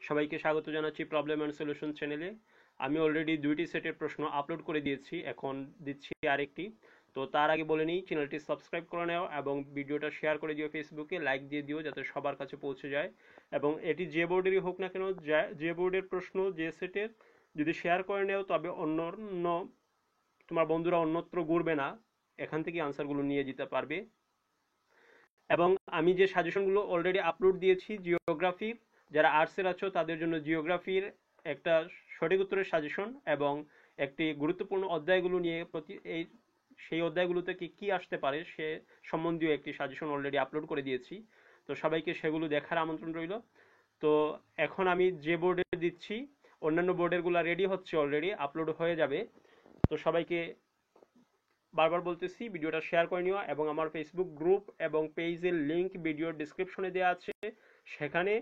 সবাইকে স্বাগত জানাচ্ছি প্রবলেম অ্যান্ড সলিউশন চ্যানেলে। আমি অলরেডি দুইটি সেটের প্রশ্ন আপলোড করে দিয়েছি, এখন দিচ্ছি আরেকটি। তো তার আগে বলে নিই, চ্যানেলটি সাবস্ক্রাইব করে নাও এবং ভিডিওটা শেয়ার করে দিও, ফেসবুকে লাইক দিয়ে দিও যাতে সবার কাছে পৌঁছে যায়। এবং এটি যে বোর্ডেরই হোক না কেন, যে বোর্ডের প্রশ্ন যে সেটের, যদি শেয়ার করে নেও তবে অন্য তোমার বন্ধুরা অন্যত্র ঘুরবে না, এখান থেকে আনসারগুলো নিয়ে যেতে পারবে। এবং আমি যে সাজেশনগুলো অলরেডি আপলোড দিয়েছি জিওগ্রাফির, যারা আর্টসের আছো তাদের জন্য জিওগ্রাফির একটা সঠিক উত্তরের সাজেশন এবং একটি গুরুত্বপূর্ণ অধ্যায়গুলো নিয়ে সেই অধ্যায়গুলো থেকে কি আসতে পারে সে সম্বন্ধীয় একটি সাজেশন অলরেডি আপলোড করে দিয়েছি। তো সবাইকে সেগুলো দেখার আমন্ত্রণ রইল। তো এখন আমি যে বোর্ডে দিচ্ছি, অন্যান্য বোর্ডেরগুলো রেডি হচ্ছে, অলরেডি আপলোড হয়ে যাবে। তো সবাইকে বারবার বলতেছি, ভিডিওটা শেয়ার করে নিও এবং আমার ফেসবুক গ্রুপ এবং পেজের লিংক ভিডিওর ডিসক্রিপশনে দেওয়া আছে, সেখানে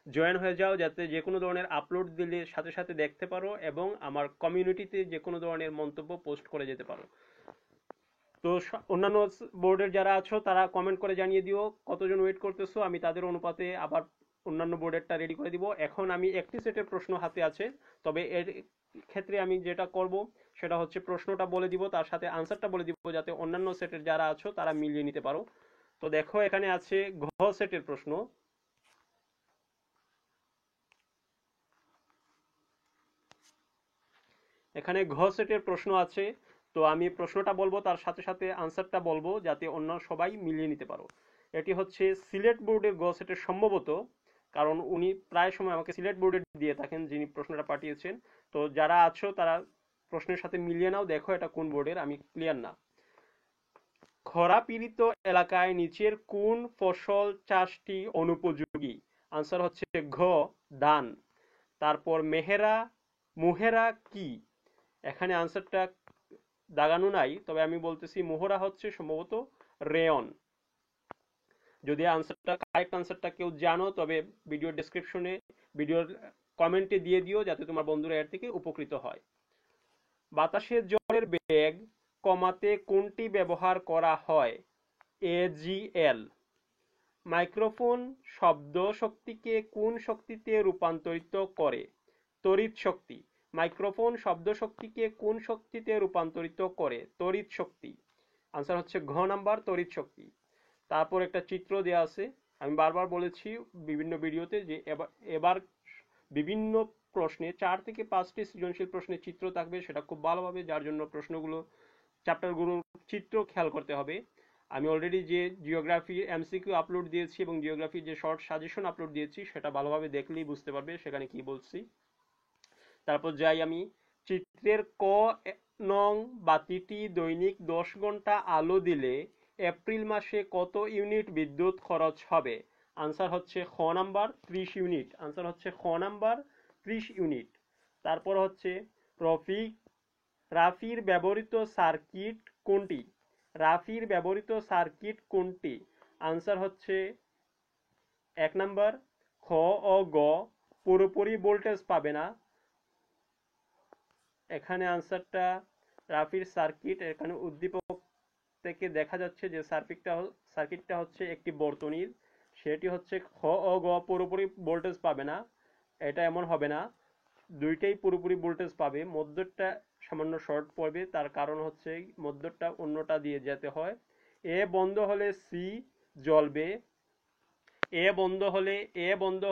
জয়েন হয়ে যাও যাতে যে কোনো ধরনের আপলোড দিলে সাথে সাথে দেখতে পারো এবং আমার কমিউনিটিতে যে কোনো ধরনের মন্তব্য পোস্ট করে যেতে পারো। তো অন্যান্য বোর্ডের যারা আছো তারা কমেন্ট করে জানিয়ে দিও কতজন ওয়েট করতেছো, আমি তাদের অনুপাতে আবার অন্যান্য বোর্ডেরটা রেডি করে দিব। এখন আমি একটি সেটের প্রশ্ন হাতে আছে, তবে এর ক্ষেত্রে আমি যেটা করব সেটা হচ্ছে প্রশ্নটা বলে দিব, তার সাথে আনসারটা বলে দিব যাতে অন্যান্য সেটের যারা আছো তারা মিলিয়ে নিতে পারো। তো দেখো, এখানে আছে ঘ সেটের প্রশ্ন। এখানে ঘ সেটের প্রশ্ন আছে, তো আমি প্রশ্নটা বলবো তার সাথে সাথে আনসারটা বলবো যাতে অন্য সবাই মিলিয়ে নিতে পারো। এটি হচ্ছে সিলেট বোর্ডের ঘ সেটের সম্ভবত, কারণ উনি প্রায় সময় আমাকে সিলেট বোর্ডের দিয়ে থাকেন যিনি প্রশ্নটা পাঠিয়েছেন। তো যারা আছো তারা প্রশ্নের সাথে মিলিয়ে নাও, দেখো এটা কোন বোর্ডের, আমি ক্লিয়ার না। খরা পীড়িত এলাকায় নিচের কোন ফসল চাষটি অনুপযোগী? আনসার হচ্ছে ঘ, ধান। তারপর মুহেরা কি? এখানে আনসারটা দাগানো নাই, তবে আমি বলতেছি মোহরা হচ্ছে সম্ভবত রেয়ন। যদি কারেক্ট আনসারটা কেউ জানো তবে ভিডিওর ডেসক্রিপশনে, ভিডিওর কমেন্টে দিয়ে দিও যাতে তোমার বন্ধুরা এর থেকে উপকৃত হয়। বাতাসের জলের বেগ কমাতে কোনটি ব্যবহার করা হয়? এজিএল। মাইক্রোফোন শব্দ শক্তিকে কোন শক্তিতে রূপান্তরিত করে? তড়িৎ শক্তি। মাইক্রোফোন শব্দ শক্তিকে কোন শক্তিতে রূপান্তরিত করে? তড়িৎ শক্তি। আনসার হচ্ছে ঘ নাম্বার, তড়িৎ শক্তি। তারপর একটা চিত্র দেওয়া আছে, আমি বারবার বলেছি বিভিন্ন ভিডিওতে যে এবার বিভিন্ন প্রশ্নে 4 থেকে 5টি সৃজনশীল প্রশ্নের চিত্র থাকবে, সেটা খুব ভালোভাবে, যার জন্য প্রশ্নগুলো চ্যাপ্টারগুলোর চিত্র খেয়াল করতে হবে। আমি অলরেডি যে জিওগ্রাফির এমসিকিউ আপলোড দিয়েছি এবং জিওগ্রাফির যে শর্ট সাজেশন আপলোড দিয়েছি সেটা ভালোভাবে দেখলেই বুঝতে পারবে সেখানে কি বলছি। তারপর যাই আমি, চিত্রের ক নং বাতিটি দৈনিক 10 ঘন্টা আলো দিলে এপ্রিল মাসে কত ইউনিট বিদ্যুৎ খরচ হবে? আনসার হচ্ছে খ নাম্বার 30 ইউনিট। আনসার হচ্ছে খ নাম্বার 30 ইউনিট। তারপর হচ্ছে রফিক রাফির ব্যবহৃত সার্কিট কোনটি? রাফির ব্যবহৃত সার্কিট কোনটি? আনসার হচ্ছে 1 নাম্বার খ ও গ। পুরোপুরি ভোল্টেজ পাবে না। এখানে আনসারটা রাফির সার্কিট, এখানে উদ্দীপক থেকে দেখা যাচ্ছে যে সার্কিটটা হচ্ছে একটি বর্তনীর, সেটি হচ্ছে খ ও গ পুরোপুরি ভোল্টেজ পাবে না, এটা এমন হবে না, দুইটাই পুরোপুরি ভোল্টেজ পাবে, মধ্যটা সামান্য শর্ট পড়বে, তার কারণ হচ্ছে মধ্যটা অন্যটা দিয়ে যেতে হয়। এ বন্ধ হলে সি জ্বলবে, এ বন্ধ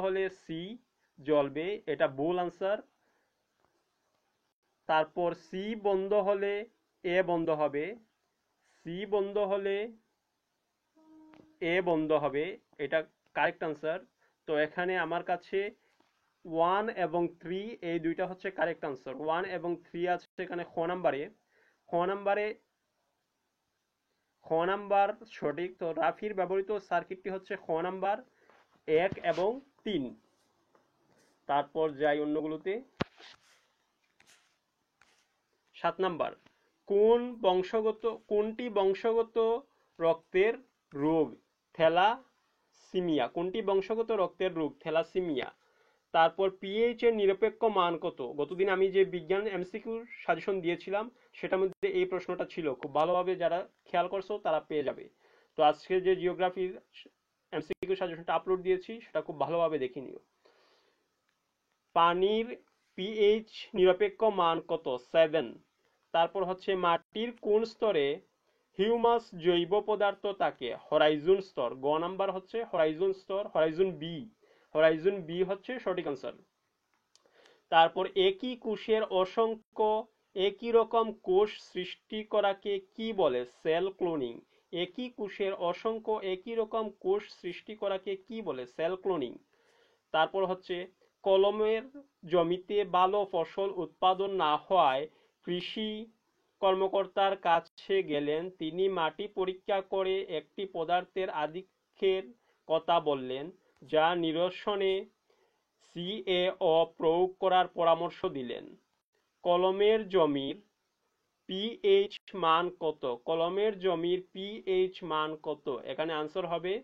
হলে সি জ্বলবে, এটা ভুল আনসার। তারপর সি বন্ধ হলে এ বন্ধ হবে, সি বন্ধ হলে এ বন্ধ হবে, এটা কারেক্ট আনসার। তো এখানে আমার কাছে 1 এবং 3 এই দুইটা হচ্ছে কারেক্ট আনসার। 1 এবং 3 আছে এখানে খ নাম্বারে খ নাম্বার সঠিক। তো রাফির ব্যবহৃত সার্কিটটি হচ্ছে খ নাম্বার 1 এবং 3। তারপর যাই অন্যগুলোতে। 7 নাম্বার, কোনটি বংশগত রক্তের রোগ? থ্যালাসিমিয়া। কোনটি বংশগত রক্তের রোগ? থ্যালাসিমিয়া। তারপর পিএইচ এর নিরপেক্ষ মান কত? গতদিন আমি যে বিজ্ঞান এমসিকিউ সাজেশন দিয়েছিলাম সেটার মধ্যে এই প্রশ্নটা ছিল, খুব ভালোভাবে যারা খেয়াল করছো তারা পেয়ে যাবে। তো আজকে যে জিওগ্রাফির এমসিকিউ সাজেশনটা আপলোড দিয়েছি সেটা খুব ভালোভাবে দেখে নিও। পানির পিএইচ নিরপেক্ষ মান কত? 7। তারপর হচ্ছে মাটির কোন স্তরে হিউমাস জৈব পদার্থ থাকে? হরাইজন স্তর। গ নাম্বার হচ্ছে হরাইজন স্তর, হরাইজন বি হচ্ছে সঠিক আনসার। তারপর একই কোষের অসংখ্য একই রকম কোষ সৃষ্টি করাকে কি বলে? Cell cloning. একই কোষের অসংখ্য একই রকম কোষ সৃষ্টি করাকে কি বলে? Cell cloning. তারপর হচ্ছে কলমের জমিতে ভালো ফসল উৎপাদন না হওয়ায় কৃষি কর্মকর্তার কাছে গেলেন, তিনি মাটি পরীক্ষা করে একটি পদার্থের আধিক্যের কথা বললেন, যা নিরসনে সিএও প্রয়োগ করার পরামর্শ দিলেন। কলমের জমির পিএইচ মান কত? কলমের জমির পিএইচ মান কত? এখানে আনসার হবে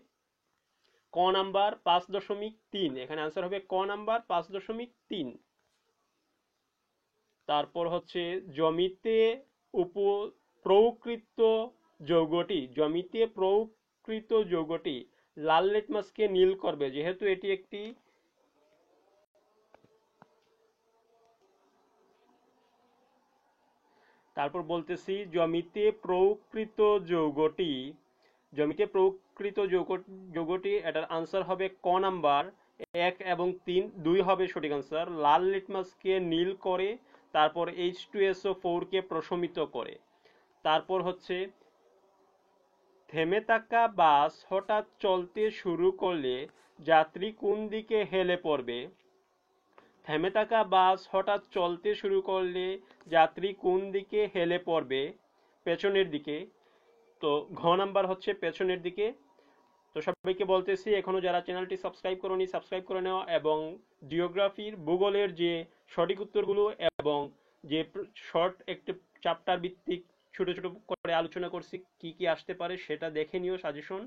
ক নাম্বার 5.3। এখানে আনসার হবে ক নাম্বার 5.3। তারপর হচ্ছে জমিতে প্রয়োগকৃত যৌগটি লাল লিটমাসকে নীল করবে, যেহেতু এটি একটি তারপর বলতেছি জমিতে প্রয়োগকৃত যৌগটি এটার আনসার হবে ক নাম্বার 1 এবং 3, 2 হবে সঠিক আনসার। লাল লিটমাসকে নীল করে, তারপর H2SO4 কে প্রশমিত করে। তারপর হচ্ছে থেমে থাকা বাস হঠাৎ চলতে শুরু করলে যাত্রী কোন দিকে হেলে পড়বে? থেমে থাকা বাস হঠাৎ চলতে শুরু করলে যাত্রী কোন দিকে হেলে পড়বে? পেছনের দিকে। তো ঘ নাম্বার হচ্ছে পেছনের দিকে। তো সবাইকে বলতেছি এখনো যারা চ্যানেলটি সাবস্ক্রাইব করোনি সাবস্ক্রাইব করে নাও, এবং জিওগ্রাফির ভূগোলের যে সঠিক উত্তরগুলো এবং যে শর্ট একটি চ্যাপ্টার ভিত্তিক ছোট ছোট করে আলোচনা করছি কি কি আসতে পারে সেটা দেখে নিও সাজেশন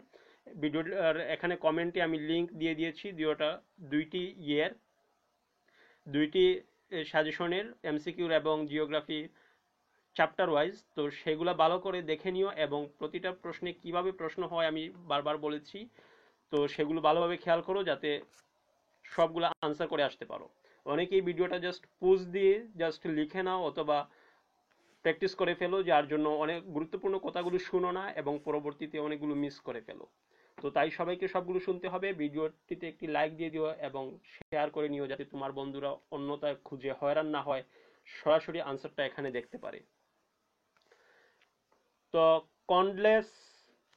ভিডিওর এখানে কমেন্টে আমি লিংক দিয়ে দিয়েছি দুইটি সাজেশনের এমসিকিউর এবং জিওগ্রাফি চ্যাপ্টার ওয়াইজ। তো সেগুলো ভালো করে দেখে নিও এবং প্রতিটা প্রশ্নে কিভাবে প্রশ্ন হয় আমি বারবার বলেছি, তো সেগুলো ভালোভাবে খেয়াল করো যাতে সবগুলো আনসার করে আসতে পারো। অনেকেই ভিডিওটা জাস্ট পোজ দিয়ে জাস্ট লিখে নাও অথবা প্র্যাকটিস করে ফেলো, যার জন্য অনেক গুরুত্বপূর্ণ কথাগুলো শুনো না এবং পরবর্তীতে অনেকগুলো মিস করে ফেলো। তো তাই সবাইকে সবগুলো শুনতে হবে। ভিডিওটিতে একটি লাইক দিয়ে দিও এবং শেয়ার করে নিও যাতে তোমার বন্ধুরা অন্যথায় খুঁজে হয়রান না হয়, সরাসরি আনসারটা এখানে দেখতে পারে। তো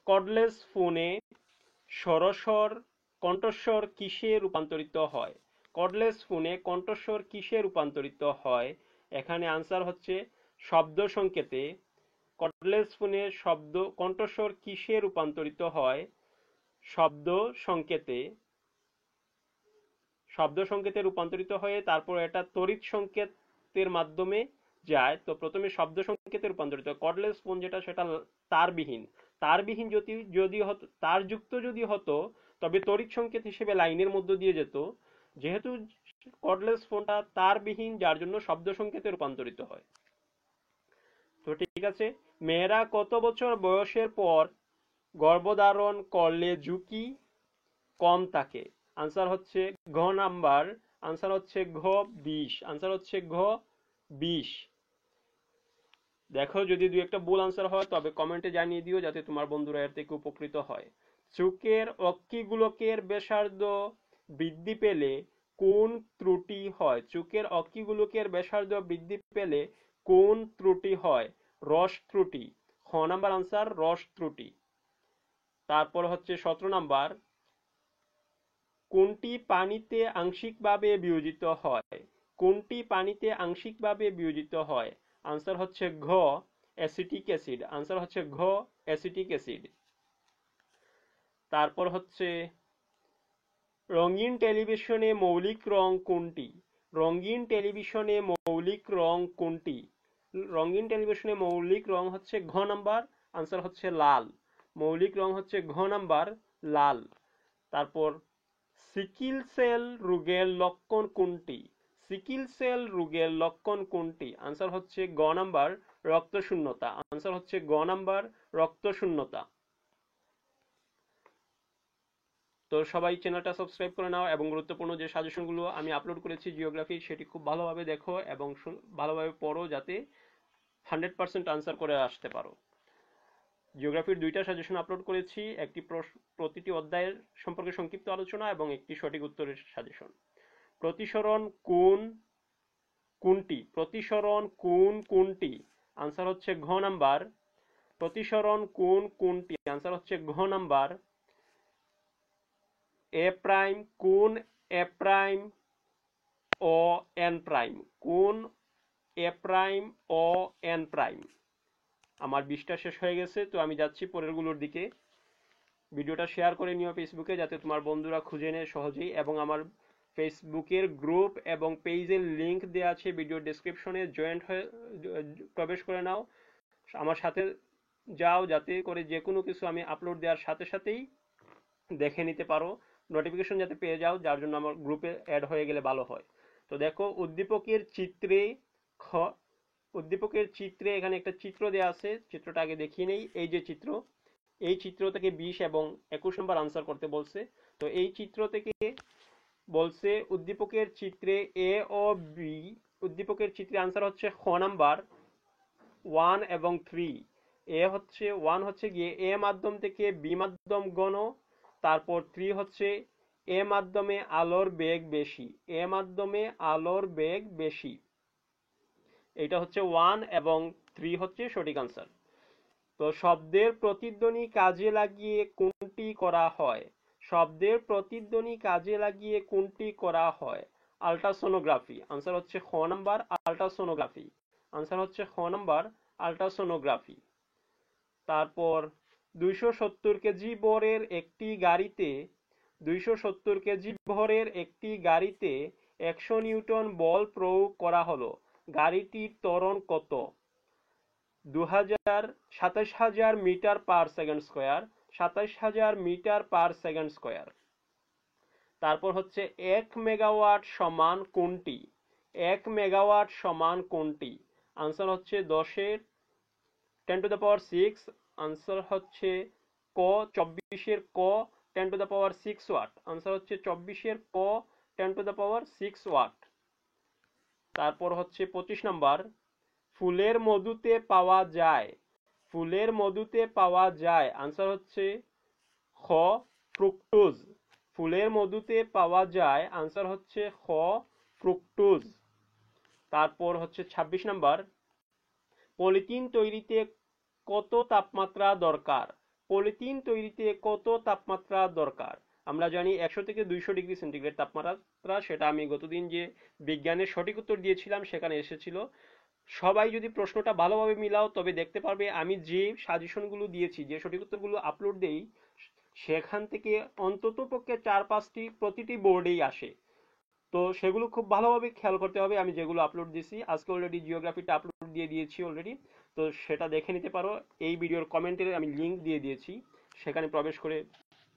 কর্ডলেস ফোনে কণ্ঠস্বর কিসে রূপান্তরিত হয়? কর্ডলেস ফোনে কণ্ঠস্বর কিসে রূপান্তরিত হয়? এখানে আনসার হচ্ছে শব্দ সংকেতে। কর্ডলেস ফোনে কণ্ঠস্বর কিসে রূপান্তরিত হয়? শব্দ সংকেতে রূপান্তরিত হয়ে তারপর এটা তড়িৎ সংকেতের মাধ্যমে যায়। তো প্রথমে শব্দ সংকেতে রূপান্তরিত হয়। কর্ডলেস ফোন যেটা সেটা তারবিহীন যদি হতো, তারযুক্ত যদি হতো তবে তড়িৎ সংকেত হিসেবে লাইনের মধ্য দিয়ে যেত। যেহেতু কর্ডলেস ফোনটা তারবিহীন, যার জন্য শব্দ সংকেতে রূপান্তরিত হয়। তো ঠিক আছে, মেয়েরা কত বছর বয়সের পর গর্ভধারণ করলে ঝুঁকি কম থাকে? আনসার হচ্ছে ঘ নাম্বার, আনসার হচ্ছে ঘ 20, আনসার হচ্ছে ঘ 20। দেখো যদি দুই একটা ভুল আনসার হয় তবে কমেন্টে জানিয়ে দিও যাতে তোমার বন্ধুরা এর থেকে উপকৃত হয়। চোখের অক্ষিগোলকের ব্যাসার্ধ বৃদ্ধি পেলে কোন ত্রুটি হয়? চোখের অক্ষিগোলকের ব্যাসার্ধ বৃদ্ধি পেলে কোন ত্রুটি হয়? রস ত্রুটি। খ নাম্বার আনসার রস ত্রুটি। তারপর হচ্ছে 17 নাম্বার, কোনটি পানিতে আংশিকভাবে বিয়োজিত হয়? কোনটি পানিতে আংশিকভাবে বিয়োজিত হয়? আনসার হচ্ছে ঘ অ্যাসিটিক অ্যাসিড, আনসার হচ্ছে ঘ অ্যাসিটিক অ্যাসিড। তারপর হচ্ছে রঙিন টেলিভিশনে মৌলিক রং কোনটি? রঙিন টেলিভিশনে মৌলিক রং কোনটি? রঙিন টেলিভিশনে মৌলিক রং হচ্ছে ঘ নাম্বার, আনসার হচ্ছে লাল। মৌলিক রং হচ্ছে ঘ নাম্বার লাল। তারপর সিকিল সেল রোগের লক্ষণ কোনটি? সিকিল সেল রোগের লক্ষণ কোনটি? আনসার হচ্ছে গ নাম্বার রক্তশূন্যতা, আনসার হচ্ছে গ নাম্বার রক্তশূন্যতা। তো সবাই চ্যানেলটা সাবস্ক্রাইব করে নাও এবং গুরুত্বপূর্ণ যে সাজেশনগুলো আমি আপলোড করেছি জিওগ্রাফি সেটি খুব ভালোভাবে দেখো এবং ভালোভাবে পড়ো যাতে 100% আনসার করে আসতে পারো। জিওগ্রাফির দুইটা সাজেশন আপলোড করেছি, একটি প্রতিটি অধ্যায়ের সম্পর্কে সংক্ষিপ্ত আলোচনা এবং একটি সঠিক উত্তরের সাজেশন। প্রতিসরণ কোনটি? প্রতিসরণ কোনটি? আনসার হচ্ছে ঘ নাম্বার। প্রতিসরণ কোনটি? আনসার হচ্ছে ঘ নাম্বার। এ প্রাইম কোন এ প্রাইম ও এন প্রাইম? কোন এ প্রাইম ও এন প্রাইম? আমার 20টা শেষ হয়ে গেছে, তো আমি যাচ্ছি পরেরগুলোর দিকে। ভিডিওটা শেয়ার করে নিও ফেসবুকে যাতে তোমার বন্ধুরা খুঁজে নেয় সহজেই, এবং আমার ফেসবুকের গ্রুপ এবং পেজের লিংক দেওয়া আছে ভিডিও ডেসক্রিপশনে, জয়েন্ট হয়ে প্রবেশ করে নাও, আমার সাথে যাও যাতে করে যে কোনো কিছু আমি আপলোড দেওয়ার সাথে সাথেই দেখে নিতে পারো, নোটিফিকেশন যাতে পেয়ে যাও, যার জন্য আমার গ্রুপে অ্যাড হয়ে গেলে ভালো হয়। তো দেখো উদ্দীপকের চিত্রে এখানে একটা চিত্র দেওয়া আছে, চিত্রটা আগে দেখিয়ে নেই। এই যে চিত্র, এই চিত্র থেকে 20 এবং 21 নম্বর আনসার করতে বলছে। তো এই চিত্র থেকে বলছে উদ্দীপকের চিত্রে এ ও বি, উদ্দীপকের চিত্রে আনসার হচ্ছে খ নাম্বার 1 এবং 3। ওয়ান হচ্ছে গিয়ে এ মাধ্যম থেকে বি মাধ্যম গণ, তারপর 3 হচ্ছে এ মাধ্যমে আলোর বেগ বেশি, এ মাধ্যমে আলোর বেগ বেশি। এটা হচ্ছে 1 এবং 3 হচ্ছে সঠিক আনসার। তো শব্দের প্রতিধ্বনি কাজে লাগিয়ে কোনটি করা হয়? শব্দের প্রতিধ্বনি কাজে লাগিয়ে কোনটি করা হয়? আল্ট্রাসোনোগ্রাফি। আনসার হচ্ছে খ নাম্বার আল্ট্রাসোনোগ্রাফি। আনসার হচ্ছে খ নাম্বার আল্ট্রাসোনোগ্রাফি। তারপর 270 কেজি ভরের একটি গাড়িতে 270 কেজি ভরের একটি গাড়িতে 100 নিউটন বল প্রয়োগ করা হলো, গাড়িটির ত্বরণ কত? 27,000 metre per second square, 27,000 metre per second square. তারপর হচ্ছে 1 মেগাওয়াট সমান কোনটি? 1 মেগাওয়াট সমান কোনটি? আনসার হচ্ছে 10 × 10⁶। আনসার হচ্ছে ক 24 ক 10⁶ ওয়াট। আনসার হচ্ছে 24 ক 10⁶ ওয়াট। তারপর হচ্ছে 25 নাম্বার, ফুলের মধুতে পাওয়া যায়, ফুলের মধুতে পাওয়া যায়। আনসার হচ্ছে খ ফ্রুকটোজ। ফুলের মধুতে পাওয়া যায়। আনসার হচ্ছে খ ফ্রুকটোজ। তারপর হচ্ছে 26 নাম্বার, পলিথিন তৈরিতে কত তাপমাত্রা দরকার? পলিথিন তৈরিতে কত তাপমাত্রা দরকার? আমরা জানি 100 থেকে 200 ডিগ্রি সেন্টিগ্রেড তাপমাত্রা, সেটা আমি গতদিন যে বিজ্ঞানের সঠিক উত্তর দিয়েছিলাম সেখানে এসেছিল। সবাই যদি প্রশ্নটা ভালোভাবে মিলাও তবে দেখতে পারবে আমি যে সাজেশনগুলো দিয়েছি, যে সঠিক উত্তরগুলো আপলোড দেই, সেখান থেকে অন্তত পক্ষে 4-5টি প্রতিটি বোর্ডেই আসে। তো সেগুলো খুব ভালোভাবে খেয়াল করতে হবে। আমি যেগুলো আপলোড দিয়েছি আজকে অলরেডি জিওগ্রাফিটা আপলোড দিয়ে দিয়েছি অলরেডি, তো সেটা দেখে নিতে পারো। এই ভিডিওর কমেন্টে আমি লিংক দিয়ে দিয়েছি, সেখানে প্রবেশ করে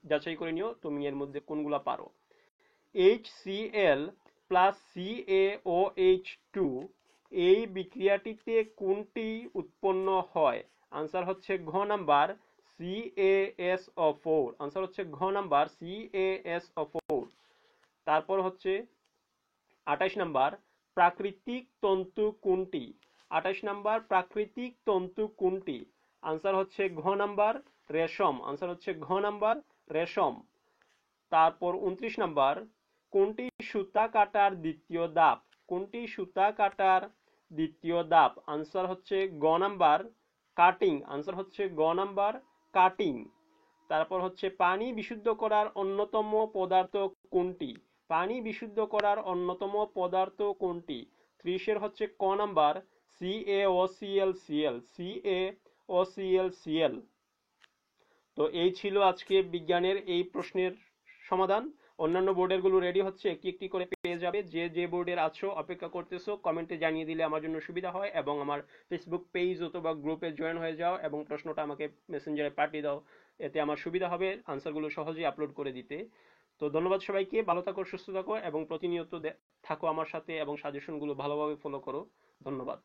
যাচাই করে নিও তুমি এর মধ্যে কোনগুলো পারো। HCl প্লাস CaOH2 এই বিক্রিয়াটিতে কোনটি উৎপন্ন হয়? আনসার হচ্ছে ঘ নাম্বার CaSO4। আনসার হচ্ছে ঘ নাম্বার CaSO4। তারপর হচ্ছে 28 নাম্বার, প্রাকৃতিক তন্তু কোনটি? 28 নাম্বার, প্রাকৃতিক তন্তু কোনটি? আনসার হচ্ছে ঘ নাম্বার রেশম। আনসার হচ্ছে ঘ নাম্বার রেশম। তারপর 29 নাম্বার, কোনটি সুতা কাটার দ্বিতীয় ধাপ? কোনটি সুতা কাটার দ্বিতীয় ধাপ? আনসার হচ্ছে গ নাম্বার কাটিং। আনসার হচ্ছে গ নাম্বার কাটিং। তারপর হচ্ছে পানি বিশুদ্ধ করার অন্যতম পদার্থ কোনটি? পানি বিশুদ্ধ করার অন্যতম পদার্থ কোনটি? 30 হচ্ছে ক নাম্বার CaOClCl। তো এই ছিল আজকে বিজ্ঞানের এই প্রশ্নের সমাধান। অন্যান্য বোর্ডের গুলো রেডি হচ্ছে, একটি একটি করে পেয়ে যাবে। যে যে বোর্ডের আছো অপেক্ষা করতেছো কমেন্টে জানিয়ে দিলে আমার জন্য সুবিধা হয়, এবং আমার ফেসবুক পেজ অথবা গ্রুপে জয়েন হয়ে যাও এবং প্রশ্নটা আমাকে মেসেঞ্জারে পাঠিয়ে দাও, এতে আমার সুবিধা হবে আনসারগুলো সহজেই আপলোড করে দিতে। তো ধন্যবাদ সবাইকে, ভালো থাকো, সুস্থ থাকো এবং প্রতিনিয়ত থাকো আমার সাথে এবং সাজেশনগুলো ভালোভাবে ফলো করো। ধন্যবাদ।